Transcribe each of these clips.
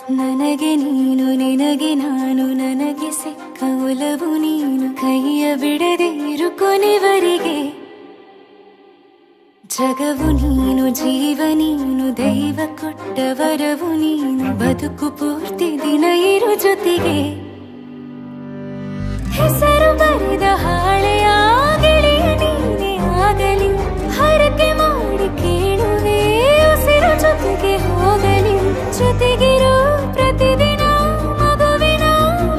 ನನಗೆ ನೀನು ನಿನಗೆ ನಾನು ನನಗೆ ಸಿಕ್ಕ ಒಲವು ನೀನು ಕೈಯ ಬಿಡದೆ ಇರು ಕೊನೆವರೆಗೆ ಜಗವು ನೀನು ಜೀವ ನೀನು ದೈವ ಕೊಟ್ಟ ವರವು ನೀನು ಬದುಕು ಪೂರ್ತಿ ದಿನ ಇರು ಜೊತೆಗೆ ಹೆಸರು ಬರೆದ ಹಾಳೆಯ ಗೆಳೆಯ ನೀನೇ ಆಗಲಿ ಹರಕೆ ಮಾಡಿ ಕೇಳುವೆ ಉಸಿರು ಜೊತೆಗೆ ಹೋಗಲಿ ಜೊತೆಗಿರೋ ಪ್ರತಿದಿನ ಮಗುವಿನ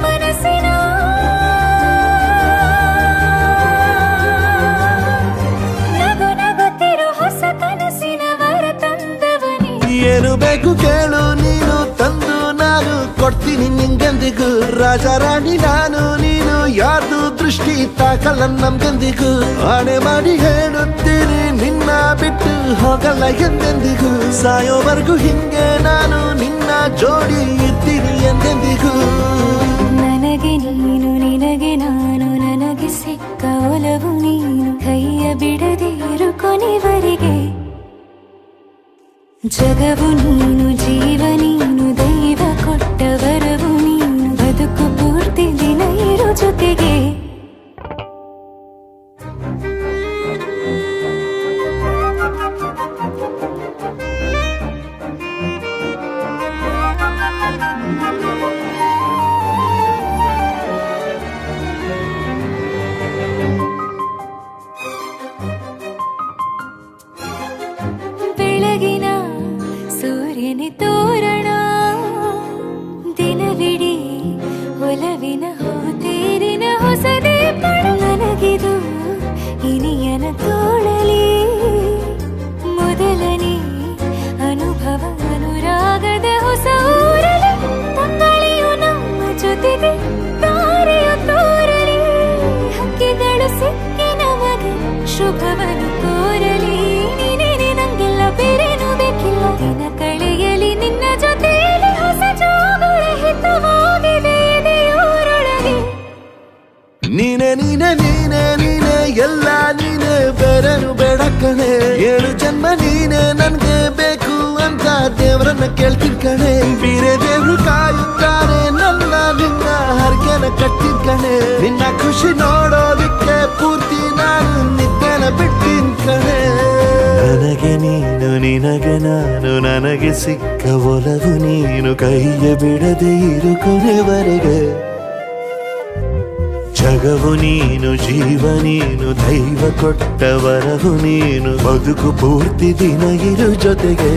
ಮನಸ್ಸಿನ ನಗು ನಗುತ್ತಿರೋ ಹೊಸ ಕನಸಿನ ವರ ತಂದವನೇ ಏನು ಬೇಕು ಕೇಳು ನೀನು ತಂದು ನಾನು ಕೊಡ್ತೀನಿ ನಿಂಗೆಂದಿಗೂ ರಾಜ ರಾಣಿ ನಾನು ನೀನು ಯಾರ್ದು ದೃಷ್ಟಿ ತಾಕಲ್ಲ ನಮ್ಗೆಂದಿಗೂ ಆಣೆ ಮಾಡಿ ಹೇಳುತ್ತೀನಿ ನಿನ್ನ ಬಿಟ್ಟು ಹೋಗಲ್ಲ ಎಂದೆಂದಿಗೂ ಸಾಯೋವರೆಗೂ ಹಿಂಗೆ ನಾನು ನಿನ್ನ ಜೋಡಿ ಇರ್ತೀನಿ ಎಂದೆಂದಿಗೂ ನನಗೆ ನೀನು ನಿನಗೆ ನಾನು ನನಗೆ ಸಿಕ್ಕ ಒಲವು ನೀನು ಕೈಯ ಬಿಡದೆ ಇರು ಕೊನೆವರೆಗೆ ಜಗವು ನೀನು ಜೀವ ನೀನು ದೈವ ಕೊಟ್ಟ ವರವು ನೀನು ಬದುಕು ಪೂರ್ತಿ ದಿನ ಇರು ಜೊತೆಗೆ ಬೆಳಗಿನ ಸೂರ್ಯನೇ ತೋರಣ ದಿನವಿಡೀ ಒಲವಿನ ಹೋತೇರಿನ ಹೊಸದೇ ಪಡ ನನಗಿದು ಇನಿಯನ ತೋಳಲಿ ಮೊದಲನೇ ಅನುಭವ ಅನುರಾಗದ ಹೊಸ ಊರಲಿ ತಂಗಳಿಯು ನಮ್ಮ ಜೊತೆಗೆ ತಾರೆಯು ತೋರಲಿ ಹಕ್ಕಿಗಳು ಸಿಕ್ಕಿ ನಮಗೆ ಶುಭವನ್ನು ಕೋರಲಿ ನೀನೇನೆ ನಂಗೆಲ್ಲ ಬೇರೇನು ಬೇಕಿಲ್ಲ ದಿನ ಕಳೆಯಲಿ ನಿನ್ನ ಜೊತೆಯಲ್ಲಿ ಹೊಸ ಜೋಗುಳ ಹಿತವಾಗಿದೆ ಎದೆಯೂರೊಳಗೆ ನೀನೆ ನೀನೆ ನೀನೆ ನೀನೆ ಎಲ್ಲ ನೀನೆ ಬೇರೆನು ಬೇಡ ಕಣೆ 7 ಜನ್ಮ ನೀನೆ ನನ್ಗೆ ಬೇಕು ಅಂತ ದೇವರನ್ನ ಕೇಳ್ತೀನಿ ಕಣೆ ಬೇರೆ ದೇವ್ರು ಕಾಯುತ್ತಾರೆ ನನ್ನ ನಿನ್ನ ಹರ್ಗೆನ ಕಟ್ಟಿನ ಕಣೆ ನಿನ್ನ ಖುಷಿ ನೋಡೋದಿಕ್ಕೆ ಪೂರ್ತಿ ನಾನು ನಿದ್ದೆನ ಬಿಟ್ಟಿನ ಕಣೆ ನನಗೆ ನೀನು ನಿನಗೆ ನಾನು ನನಗೆ ಸಿಕ್ಕ ಒಲವು ನೀನು ಕೈಯ ಬಿಡದೆ ಇರು ಕೊನೆವರೆಗೆ ಜಗವು ನೀನು ಜೀವ ನೀನು ದೈವ ಕೊಟ್ಟ ವರವು ನೀನು ಬದುಕು ಪೂರ್ತಿ ದಿನ ಇರು ಜೊತೆಗೆ